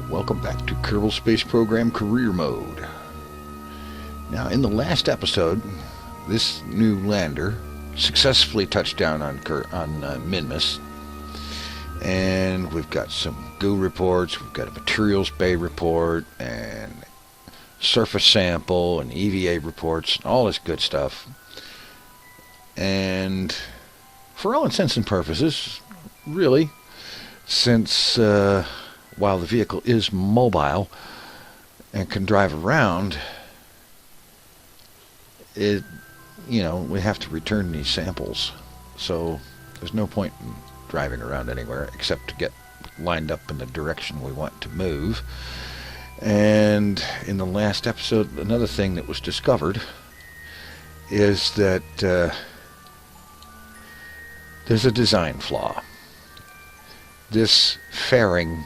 Welcome back to Kerbal Space Program Career Mode. Now, in the last episode, this new lander successfully touched down on Minmus, and we've got some goo reports, we've got a materials bay report, and surface sample, and EVA reports, and all this good stuff. And for all intents and purposes, really, since while the vehicle is mobile and can drive around, we have to return these samples. So there's no point in driving around anywhere except to get lined up in the direction we want to move. And in the last episode, another thing that was discovered is that there's a design flaw. This fairing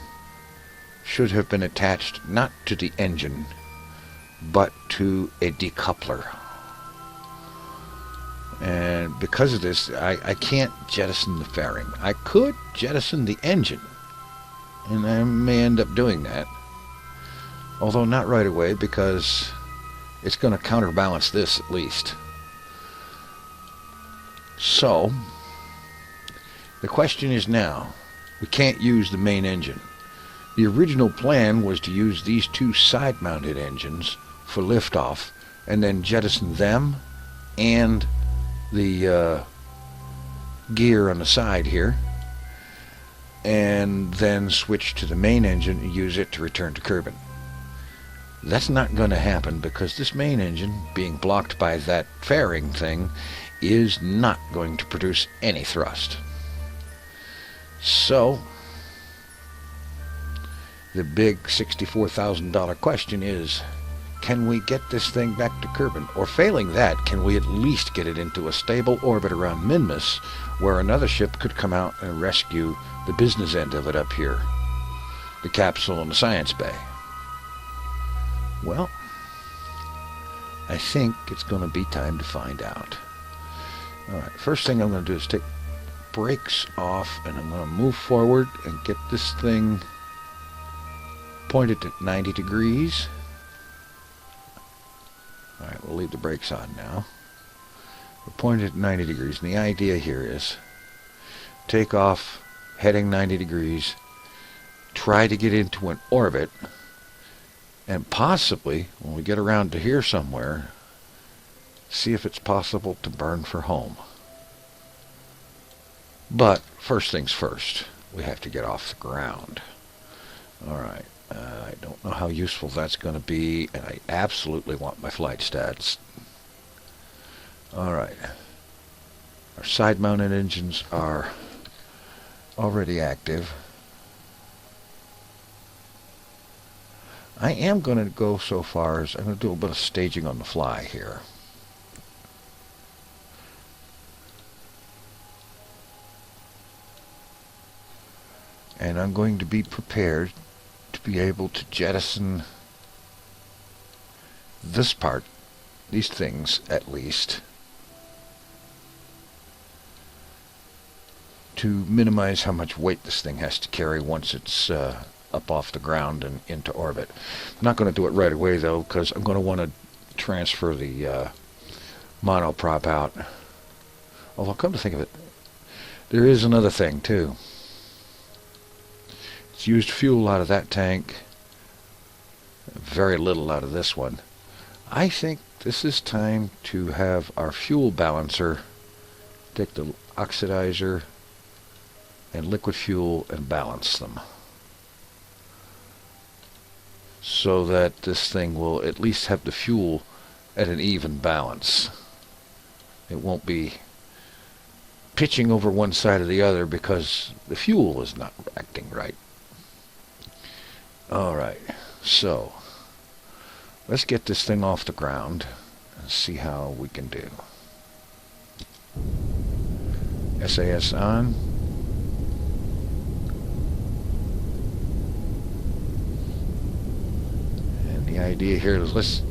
should have been attached not to the engine, but to a decoupler. And because of this, I can't jettison the fairing. I could jettison the engine, and I may end up doing that. Although not right away, because it's going to counterbalance this at least. So, the question is now, we can't use the main engine. The original plan was to use these two side-mounted engines for liftoff, and then jettison them and the gear on the side here, and then switch to the main engine and use it to return to Kerbin. That's not going to happen because this main engine, being blocked by that fairing thing, is not going to produce any thrust. So, the big $64,000 question is, can we get this thing back to Kerbin? Or failing that, can we at least get it into a stable orbit around Minmus, where another ship could come out and rescue the business end of it up here, the capsule and the science bay? Well, I think it's going to be time to find out. Alright, first thing I'm going to do is take brakes off, and I'm going to move forward and get this thing pointed at 90 degrees. Alright, we'll leave the brakes on now. We're pointed at 90 degrees, and the idea here is take off heading 90 degrees, try to get into an orbit, and possibly, when we get around to here somewhere, see if it's possible to burn for home. But first things first, we have to get off the ground. Alright, I don't know how useful that's going to be, and I absolutely want my flight stats. Alright, our side-mounted engines are already active. I am going to go so far as I'm going to do a bit of staging on the fly here. And I'm going to be prepared to be able to jettison this part, these things at least, to minimize how much weight this thing has to carry once it's up off the ground and into orbit. I'm not going to do it right away though, because I'm going to want to transfer the monoprop out. Although, come to think of it, there is another thing too. It's used fuel out of that tank, very little out of this one. I think this is time to have our fuel balancer take the oxidizer and liquid fuel and balance them, so that this thing will at least have the fuel at an even balance. It won't be pitching over one side or the other because the fuel is not acting right. Alright, so let's get this thing off the ground and see how we can do. SAS on. And the idea here is let's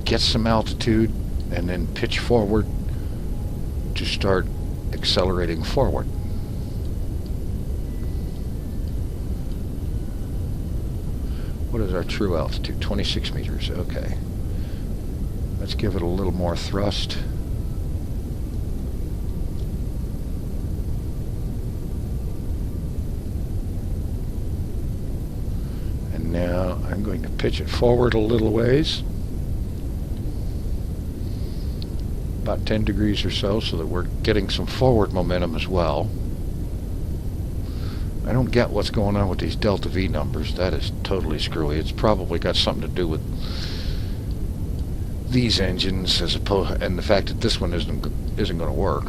get some altitude and then pitch forward to start accelerating forward. What is our true altitude? 26 meters. Okay. Let's give it a little more thrust. And now I'm going to pitch it forward a little ways. About 10 degrees or so that we're getting some forward momentum as well. I don't get what's going on with these delta V numbers. That is totally screwy. It's probably got something to do with these engines as opposed, and the fact that this one isn't going to work.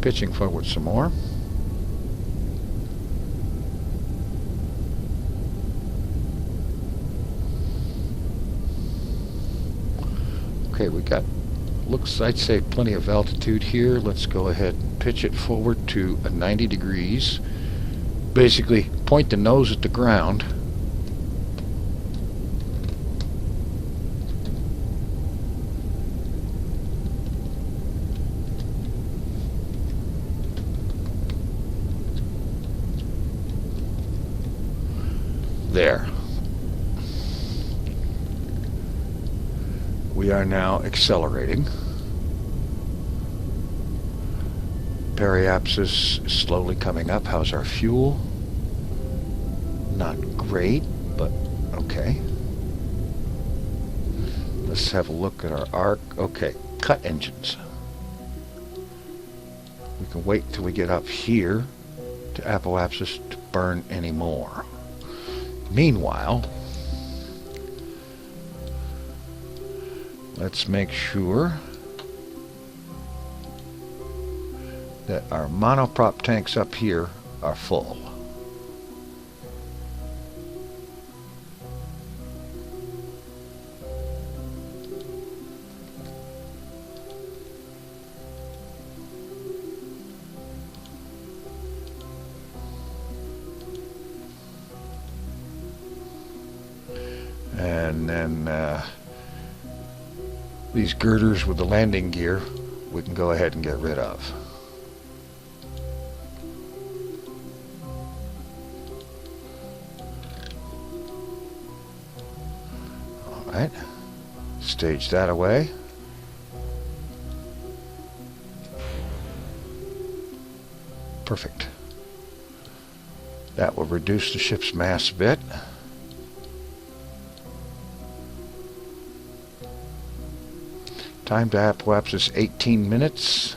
Pitching forward some more. Okay, we got, looks, I'd say plenty of altitude here. Let's go ahead and pitch it forward to a 90 degrees. Basically, point the nose at the ground. There. We are now accelerating. Periapsis is slowly coming up. How's our fuel? Not great, but okay. Let's have a look at our arc. Okay, cut engines. We can wait till we get up here to apoapsis to burn any more. Meanwhile, let's make sure that our monoprop tanks up here are full. And then these girders with the landing gear we can go ahead and get rid of. Alright, stage that away. Perfect. That will reduce the ship's mass a bit. Time to apoapsis 18 minutes.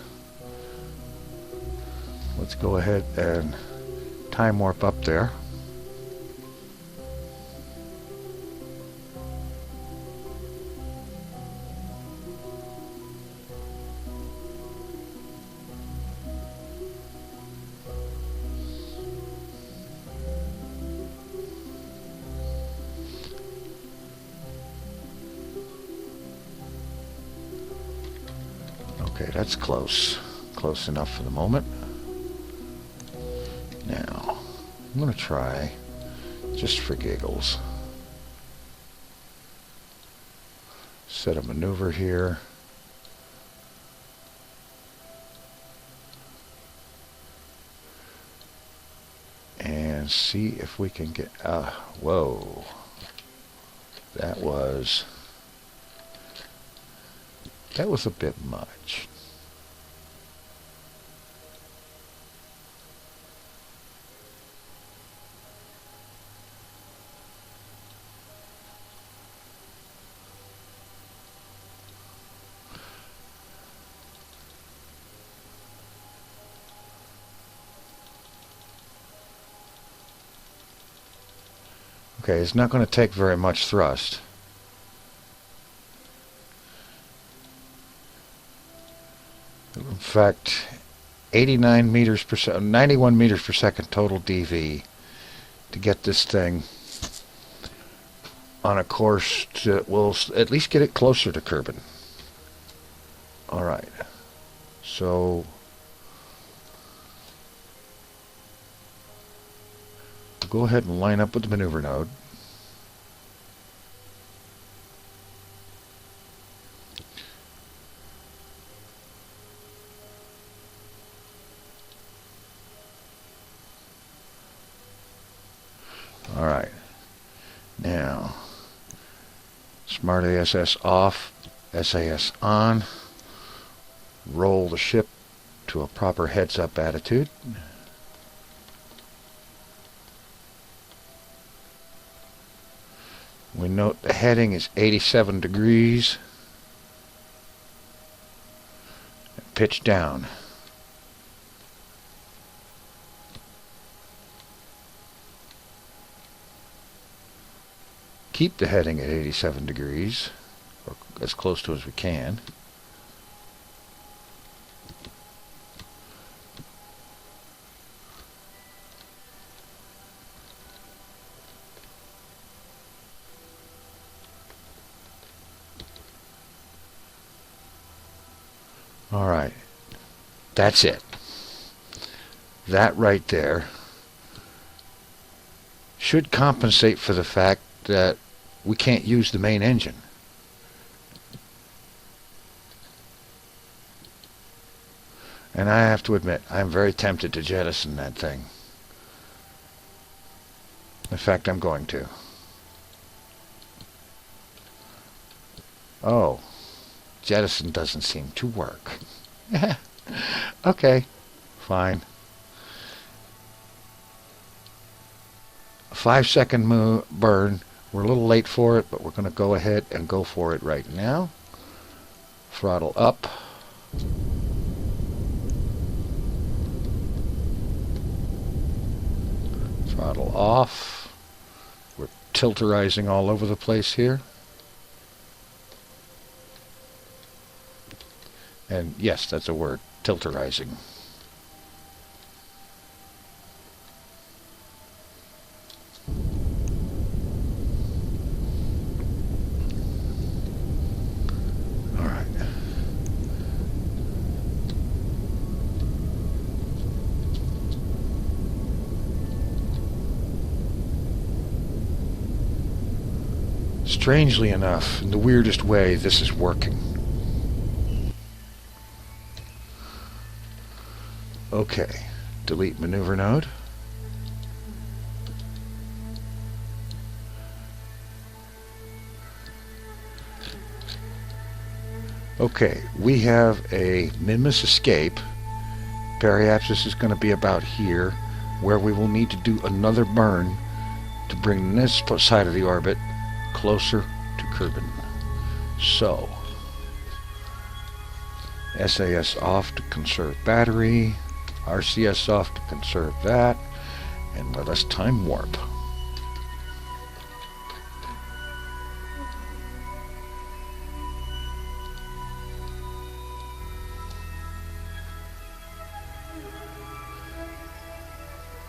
Let's go ahead and time warp up there. Okay, that's close. Close enough for the moment. Now, I'm going to try, just for giggles, set a maneuver here. And see if we can get, whoa. That was a bit much. Okay, it's not going to take very much thrust. In fact, 89 meters per second, 91 meters per second total DV to get this thing on a course that will at least get it closer to Kerbin. All right, so go ahead and line up with the maneuver node. Smart ASS off, SAS on. Roll the ship to a proper heads-up attitude. We note the heading is 87 degrees. Pitch down. Keep the heading at 87 degrees, or as close to as we can. All right, that's it. That right there should compensate for the fact that we can't use the main engine. And I have to admit, I'm very tempted to jettison that thing. In fact, I'm going to. Oh, jettison doesn't seem to work. Okay, fine. A 5-second burn. We're a little late for it, but we're going to go ahead and go for it right now. Throttle up. Throttle off. We're tilterizing all over the place here. And yes, that's a word, tilterizing. All right. Strangely enough, in the weirdest way, this is working. Okay, delete maneuver node. Okay, we have a Minmus escape. Periapsis is going to be about here, where we will need to do another burn to bring this side of the orbit closer to Kerbin. So, SAS off to conserve battery. RCS off to conserve that, and let us time warp.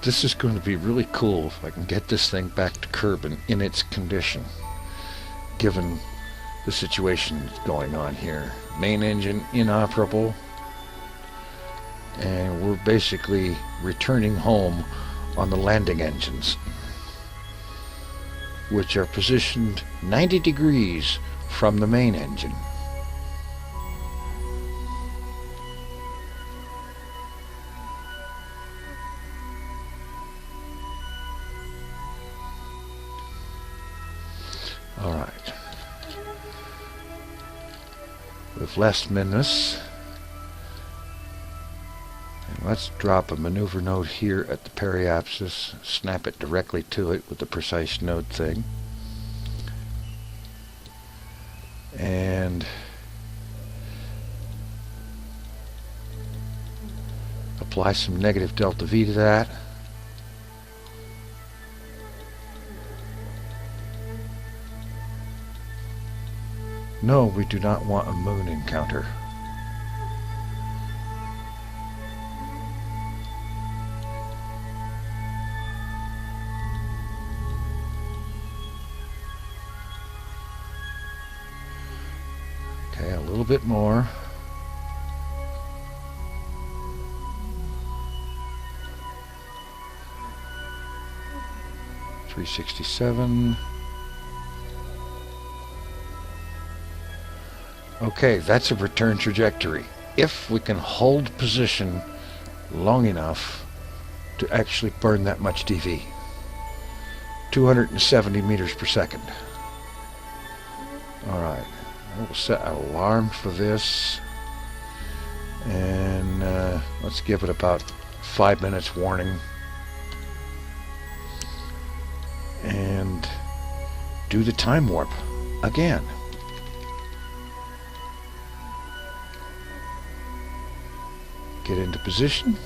This is going to be really cool if I can get this thing back to Kerbin in its condition, given the situation going on here. Main engine inoperable. And we're basically returning home on the landing engines, which are positioned 90 degrees from the main engine. All right. With less Minmus. Let's drop a maneuver node here at the periapsis, snap it directly to it with the precise node thing. And apply some negative delta V to that. No, we do not want a moon encounter. Okay, a little bit more. .367. Okay, that's a return trajectory. If we can hold position long enough to actually burn that much DV. 270 meters per second. Alright, I will set an alarm for this, and let's give it about 5 minutes warning, and do the time warp again. Get into position.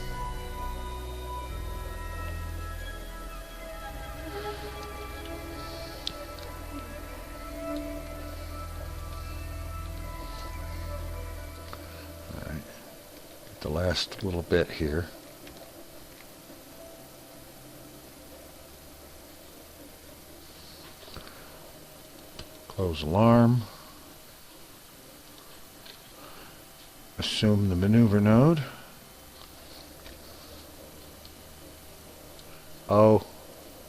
Alright, the last little bit here. Close alarm. Assume the maneuver node. Oh,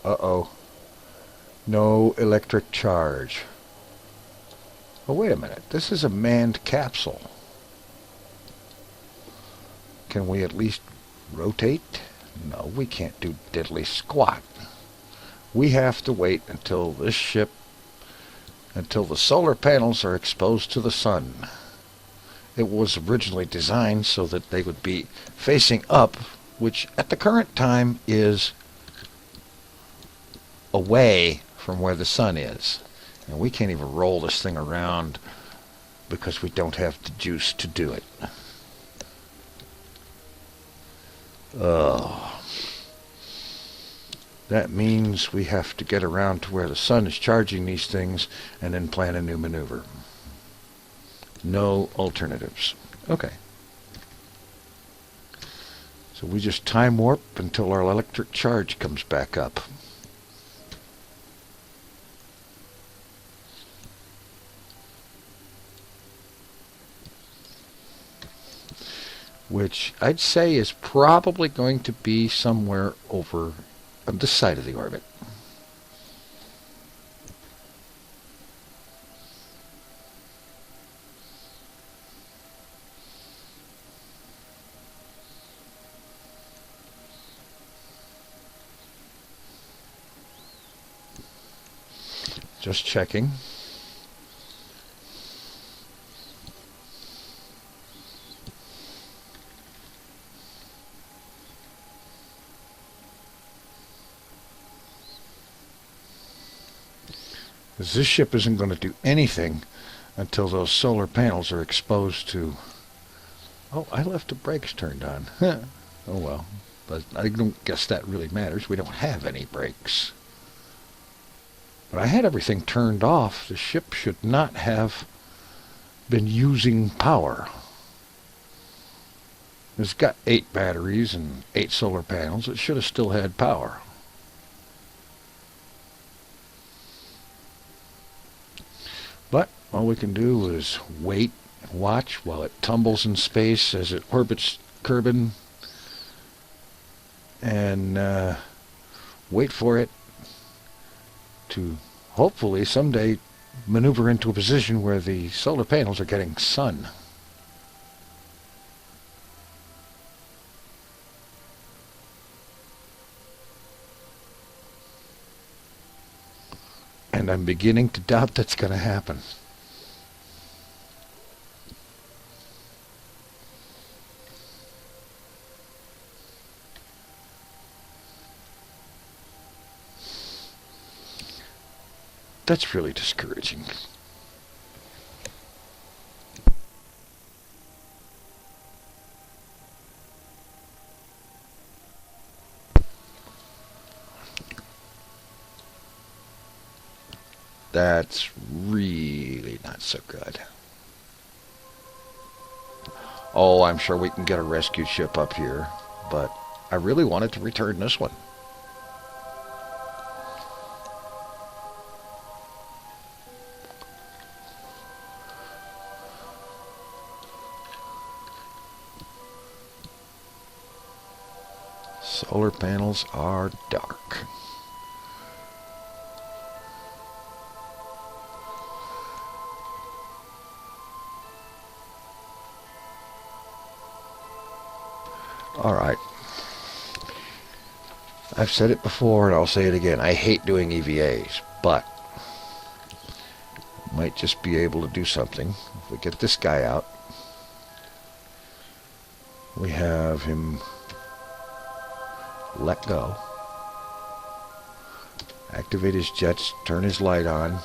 uh-oh. No electric charge. Oh, wait a minute. This is a manned capsule. Can we at least rotate? No, we can't do diddly squat. We have to wait until this ship, until the solar panels are exposed to the sun. It was originally designed so that they would be facing up, which at the current time is away from where the sun is. And we can't even roll this thing around because we don't have the juice to do it. That means we have to get around to where the sun is charging these things and then plan a new maneuver. No alternatives. Okay. So we just time warp until our electric charge comes back up. Which I'd say is probably going to be somewhere over on this side of the orbit. Just checking. Because this ship isn't going to do anything until those solar panels are exposed to... Oh, I left the brakes turned on. Oh well, but I don't guess that really matters. We don't have any brakes. But I had everything turned off. The ship should not have been using power. It's got 8 batteries and 8 solar panels. It should have still had power. But all we can do is wait and watch while it tumbles in space as it orbits Kerbin, and wait for it to hopefully someday maneuver into a position where the solar panels are getting sun. And I'm beginning to doubt that's going to happen. That's really discouraging. That's really not so good. Oh, I'm sure we can get a rescue ship up here, but I really wanted to return this one. Solar panels are dark. Alright. I've said it before and I'll say it again. I hate doing EVAs, but Might just be able to do something. If we get this guy out, we have him let go. Activate his jets, turn his light on.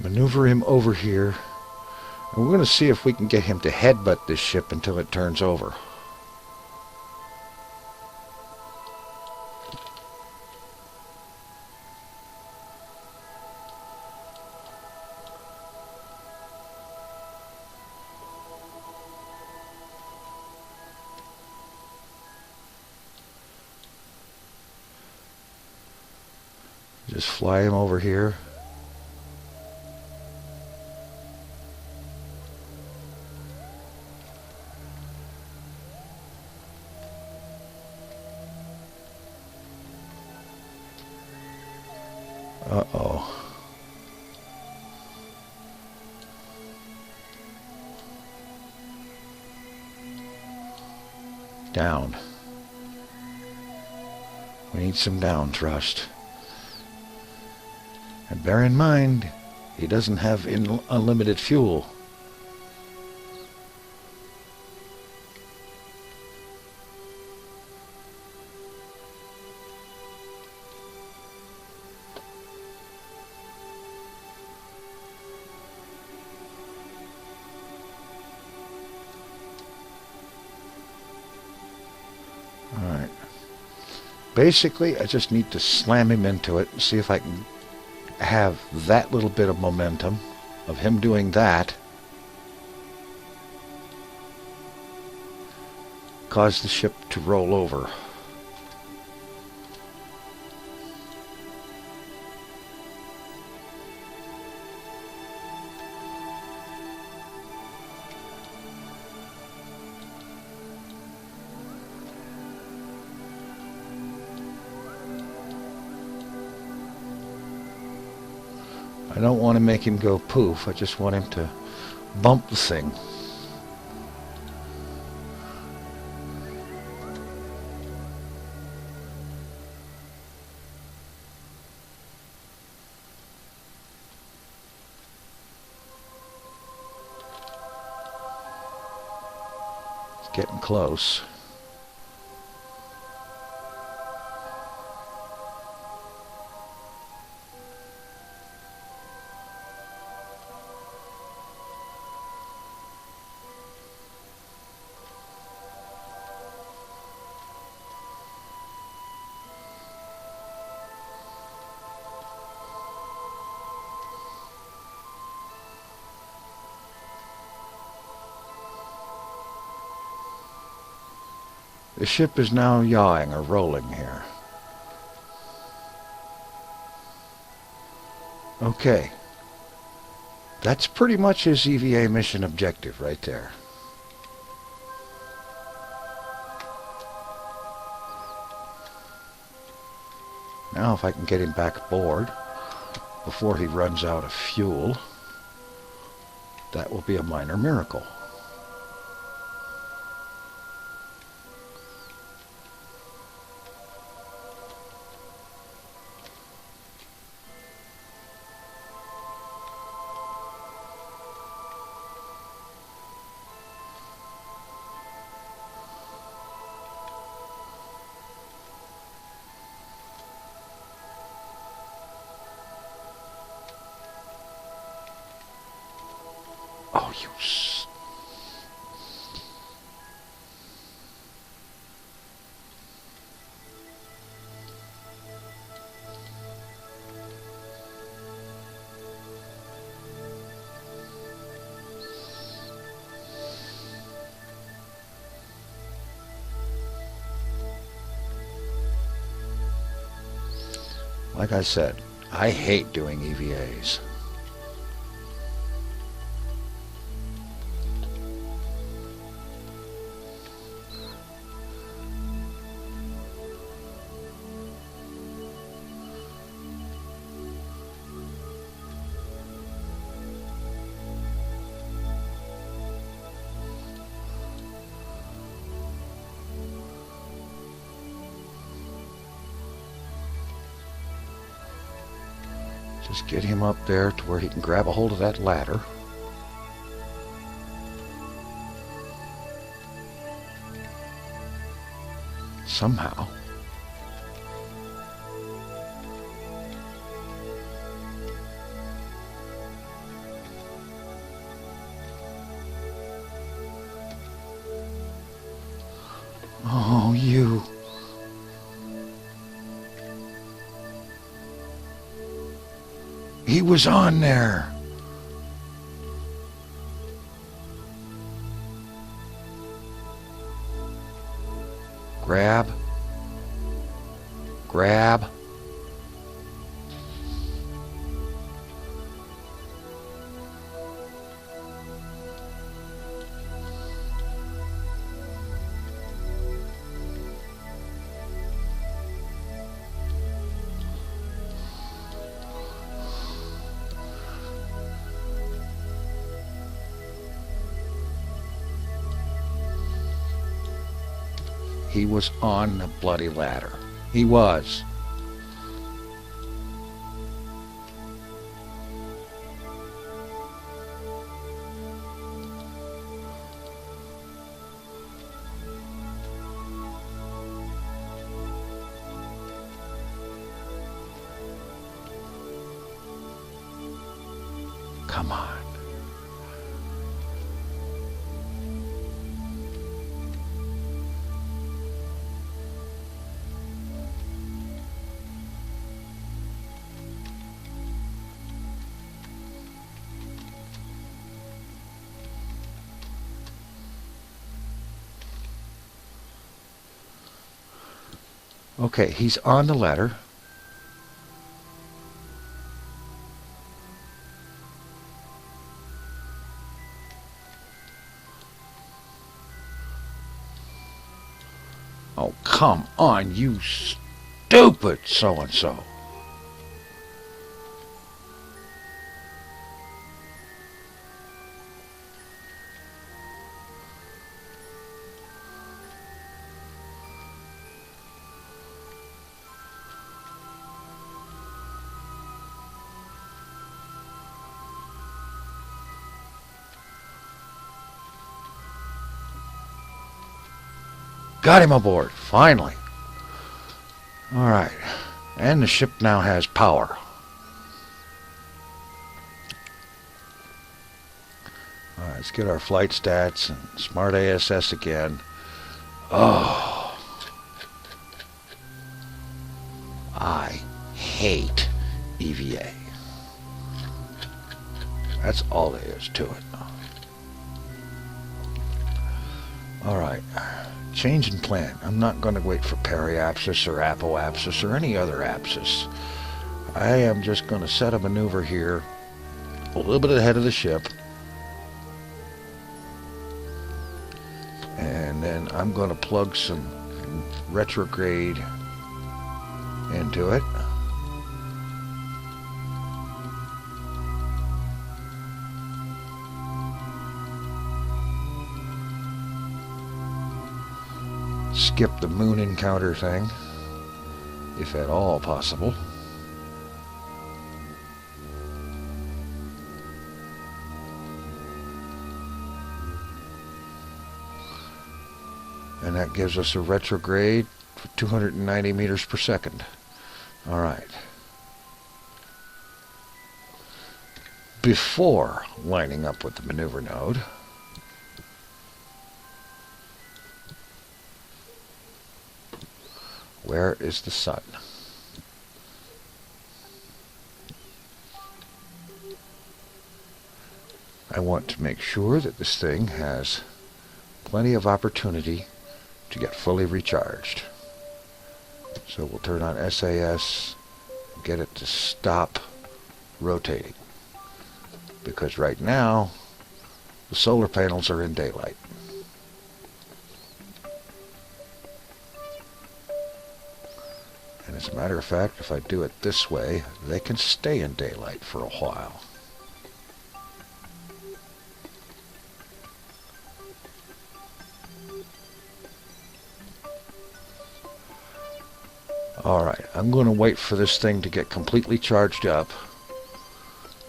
Maneuver him over here. And we're going to see if we can get him to headbutt this ship until it turns over. Just fly him over here. Uh-oh. Down. We need some down thrust. And bear in mind, he doesn't have unlimited fuel. Alright. Basically, I just need to slam him into it and see if I can have that little bit of momentum of him doing that cause the ship to roll over. I don't want to make him go poof, I just want him to bump the thing. It's getting close. The ship is now yawing or rolling here. Okay. That's pretty much his EVA mission objective right there. Now if I can get him back aboard before he runs out of fuel, that will be a minor miracle. Oh, you Like I said, I hate doing EVAs. Just get him up there to where he can grab a hold of that ladder. Somehow. Oh, you. He was on there. Grab. Grab. He was on the bloody ladder. He was. Come on. Okay, he's on the ladder. Oh, come on, you stupid so-and-so. Got him aboard, finally. All right, and the ship now has power. All right, let's get our flight stats and smart ASS again. Oh, I hate EVA. That's all there is to it. All right. Change in plan. I'm not going to wait for periapsis or apoapsis or any other apsis. I am just going to set a maneuver here a little bit ahead of the ship. And then I'm going to plug some retrograde into it. Skip the moon encounter thing, if at all possible. And that gives us a retrograde for 290 meters per second. All right. Before lining up with the maneuver node, where is the sun? I want to make sure that this thing has plenty of opportunity to get fully recharged. So we'll turn on SAS, get it to stop rotating. Because right now, the solar panels are in daylight. And as a matter of fact, if I do it this way, they can stay in daylight for a while. Alright, I'm going to wait for this thing to get completely charged up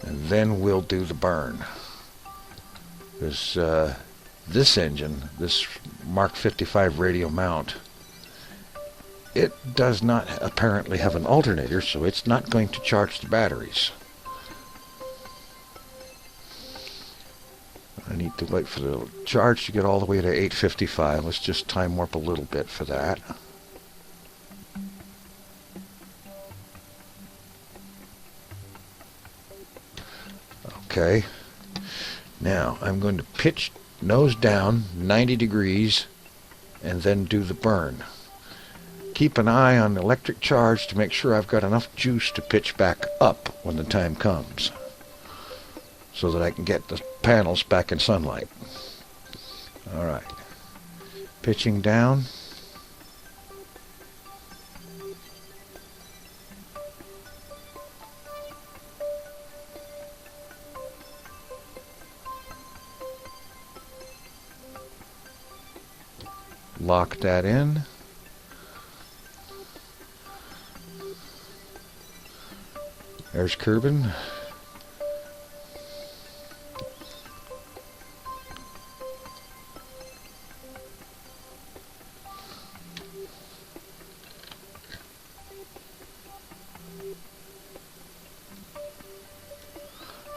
And then we'll do the burn. Because this engine, this Mark 55 radial mount, it does not apparently have an alternator, so it's not going to charge the batteries. I need to wait for the charge to get all the way to 855. Let's just time warp a little bit for that. Okay. Now I'm going to pitch nose down 90 degrees and then do the burn. Keep an eye on the electric charge to make sure I've got enough juice to pitch back up when the time comes, so that I can get the panels back in sunlight. Alright. Pitching down. Lock that in. There's Kerbin.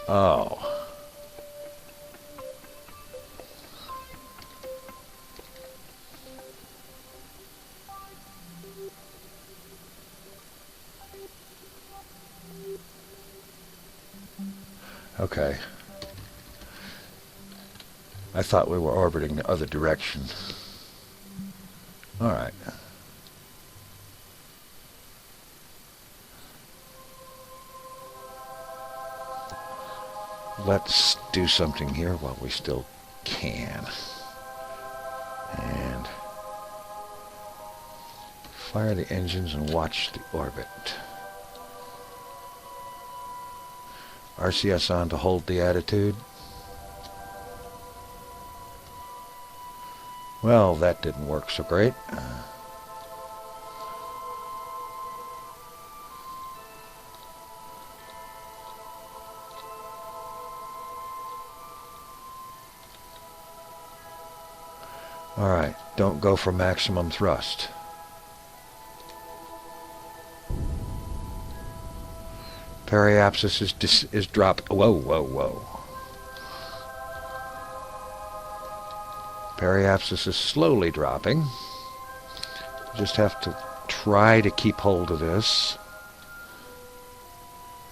Oh. Okay. I thought we were orbiting the other direction. All right. Let's do something here while we still can. And fire the engines and watch the orbit. RCS on to hold the attitude. Well, that didn't work so great. Alright, don't go for maximum thrust. Periapsis is dropped. Whoa, whoa, whoa. Periapsis is slowly dropping. Just have to try to keep hold of this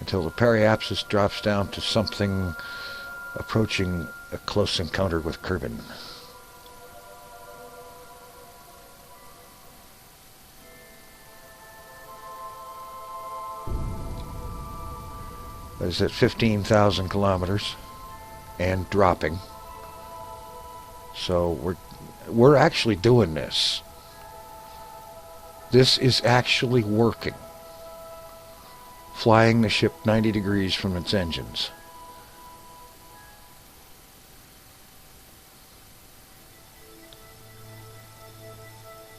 until the periapsis drops down to something approaching a close encounter with Kerbin. That is at 15,000 kilometers and dropping. So we're actually doing this. This is actually working. Flying the ship 90 degrees from its engines.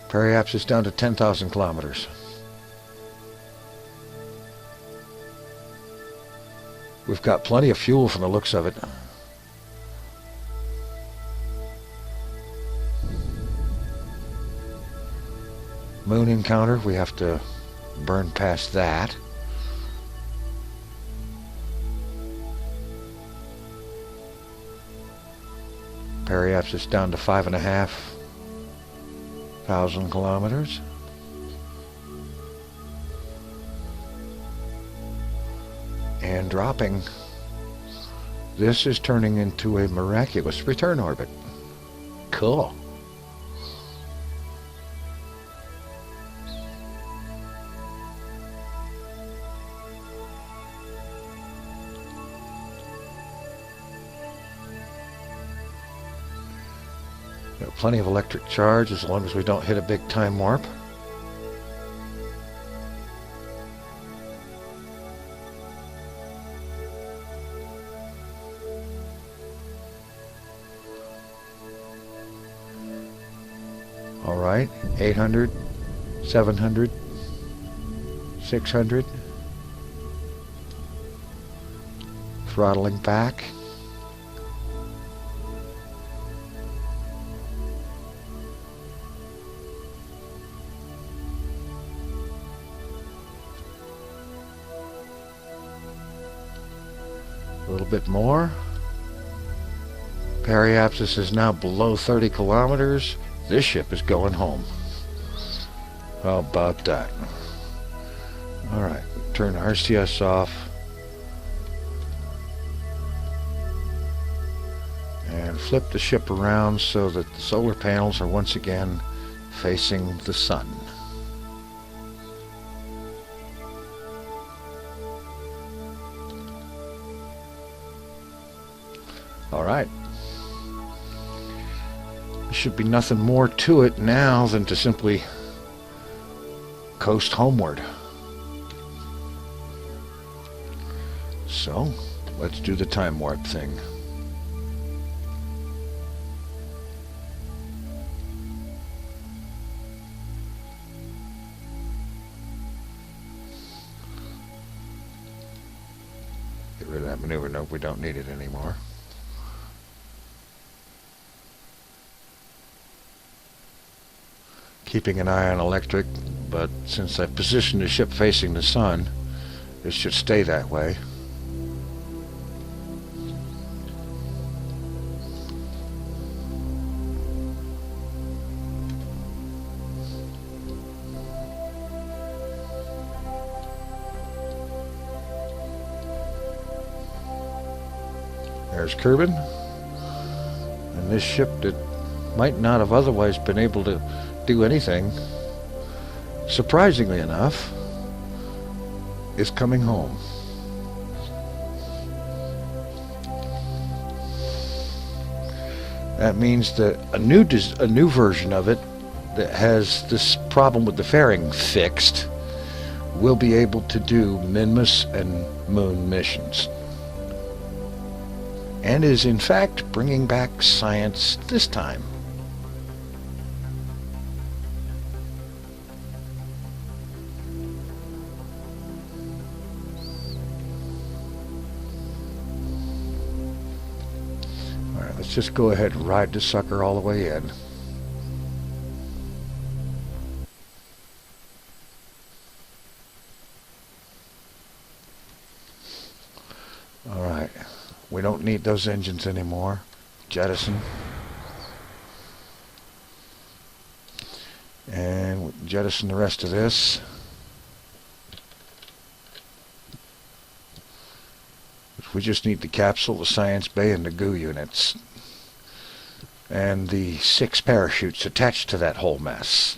Periapsis down to 10,000 kilometers. We've got plenty of fuel from the looks of it. Moon encounter, we have to burn past that. Periapsis down to 5,500 kilometers. And dropping. This is turning into a miraculous return orbit. Cool. Got plenty of electric charge as long as we don't hit a big time warp. All right, 800, 700, 600, throttling back. A little bit more. Periapsis is now below 30 kilometers. This ship is going home. How about that? Alright, turn RCS off. And flip the ship around so that the solar panels are once again facing the sun. Alright. There should be nothing more to it now than to simply coast homeward. So, let's do the time warp thing. Get rid of that maneuver. Nope, we don't need it anymore. Keeping an eye on electric, but since I've positioned the ship facing the sun, it should stay that way. There's Kerbin, and this ship that might not have otherwise been able to do anything, surprisingly enough, is coming home. That means that a new version of it that has this problem with the fairing fixed will be able to do Minmus and moon missions, and is in fact bringing back science this time. Alright, let's just go ahead and ride the sucker all the way in. Alright, we don't need those engines anymore. Jettison. And jettison the rest of this. We just need the capsule, the science bay, and the goo units. And the 6 parachutes attached to that whole mess.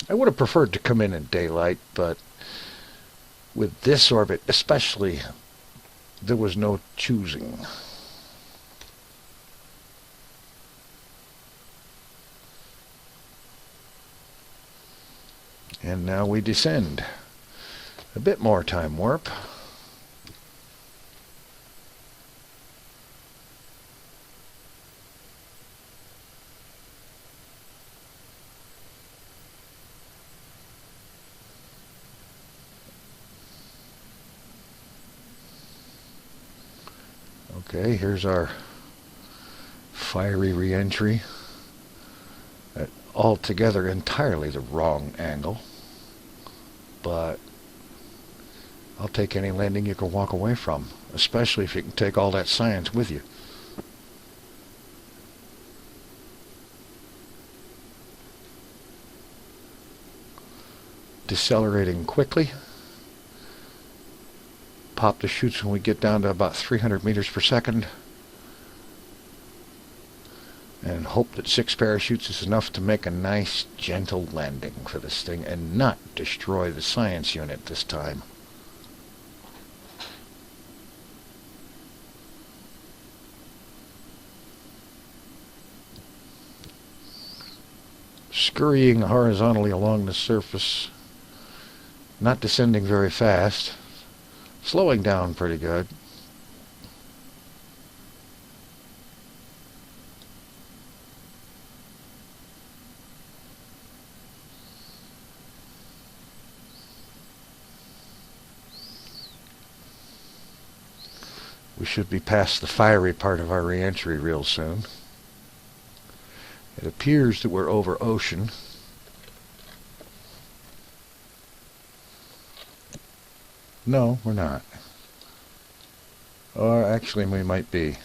I would have preferred to come in daylight, but with this orbit especially, there was no choosing. And now we descend. A bit more time warp. Okay, here's our fiery re-entry at altogether entirely the wrong angle, but I'll take any landing you can walk away from, especially if you can take all that science with you. Decelerating quickly. Pop the chutes when we get down to about 300 meters per second, and hope that 6 parachutes is enough to make a nice gentle landing for this thing and not destroy the science unit this time. Scurrying horizontally along the surface, not descending very fast. Slowing down pretty good. We should be past the fiery part of our re-entry real soon. It appears that we're over ocean. No, we're not. Or actually, we might be.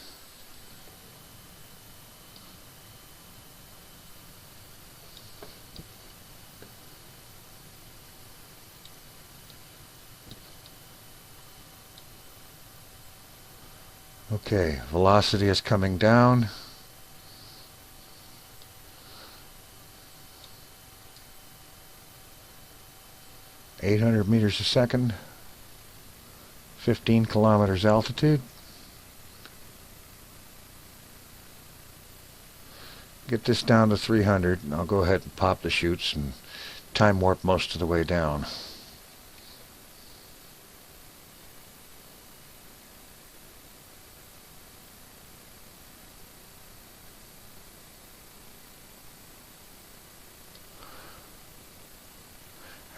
Okay, velocity is coming down. (800 meters a second). 15 kilometers altitude. Get this down to 300, and I'll go ahead and pop the chutes and time warp most of the way down.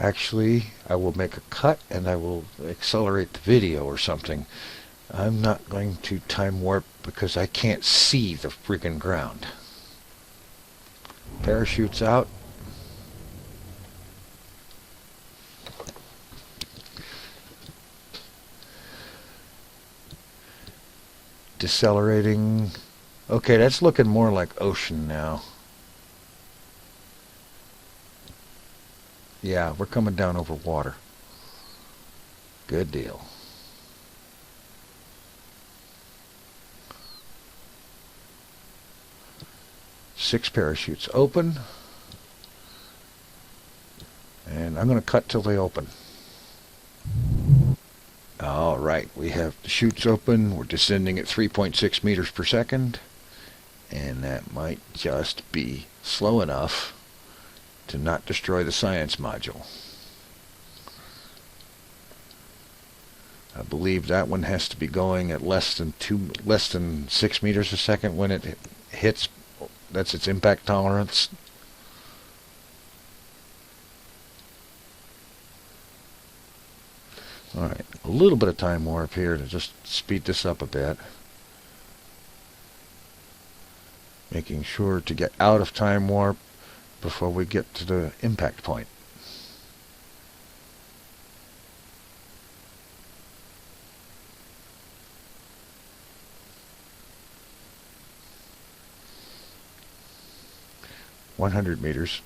Actually, I will make a cut and I will accelerate the video or something. I'm not going to time warp because I can't see the freaking ground. Parachutes out. Decelerating. Okay, that's looking more like ocean now. Yeah, we're coming down over water. Good deal. Six parachutes open. And I'm going to cut till they open. All right, we have the chutes open. We're descending at 3.6 meters per second. And that might just be slow enough to not destroy the science module. I believe that one has to be going at less than 6 meters a second when it hits. That's its impact tolerance. All right, a little bit of time warp here to just speed this up a bit. Making sure to get out of time warp before we get to the impact point. (100 meters).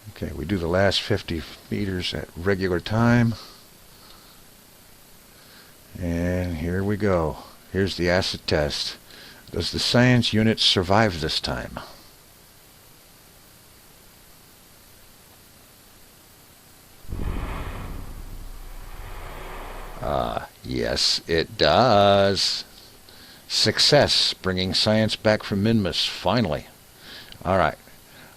Okay, we do the last 50 meters at regular time. And here we go. Here's the acid test. Does the science unit survive this time? Yes, it does. Success, bringing science back from Minmus, finally. All right,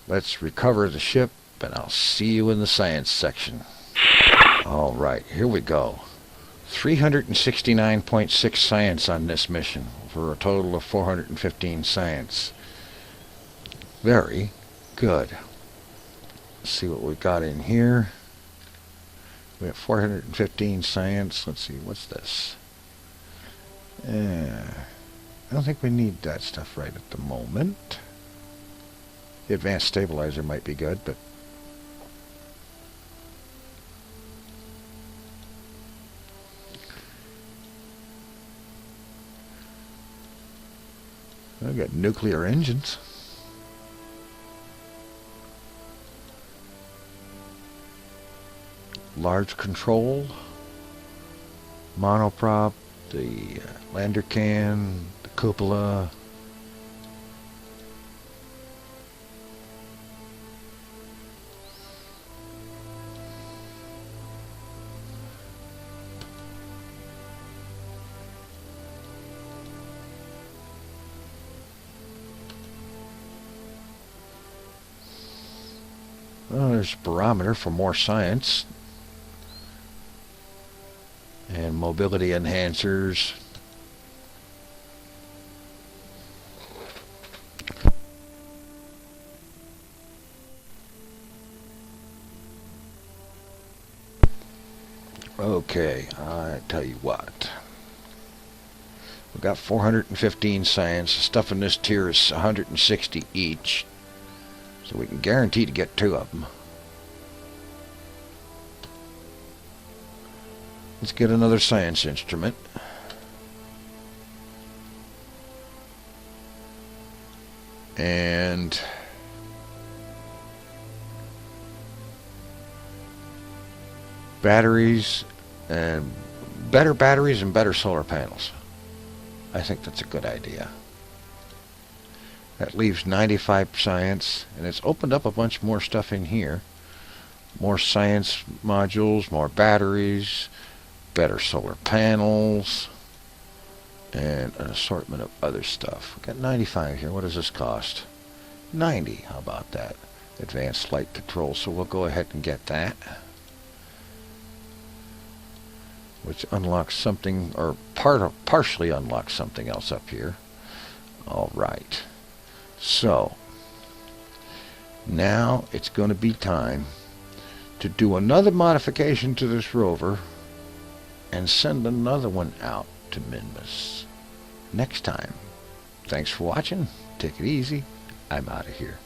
let's recover the ship, and I'll see you in the science section. All right, here we go. 369.6 science on this mission, for a total of 415 science. Very good. Let's see what we've got in here. We have 415 science. Let's see, what's this? I don't think we need that stuff right at the moment. The advanced stabilizer might be good, but I've got nuclear engines. Large control. Monoprop. The lander can. The cupola. Well, there's a barometer for more science. And mobility enhancers. Okay, I tell you what. We've got 415 science. Stuff in this tier is 160 each. So we can guarantee to get 2 of them. Let's get another science instrument. And batteries and better solar panels. I think that's a good idea. That leaves 95 science, and it's opened up a bunch more stuff in here. More science modules, more batteries, better solar panels, and an assortment of other stuff. We've got 95 here. What does this cost? 90. How about that? Advanced flight control. So we'll go ahead and get that, which unlocks something, or partially unlocks something else up here. All right. So now it's going to be time to do another modification to this rover and send another one out to Minmus next time. Thanks for watching. Take it easy. I'm out of here.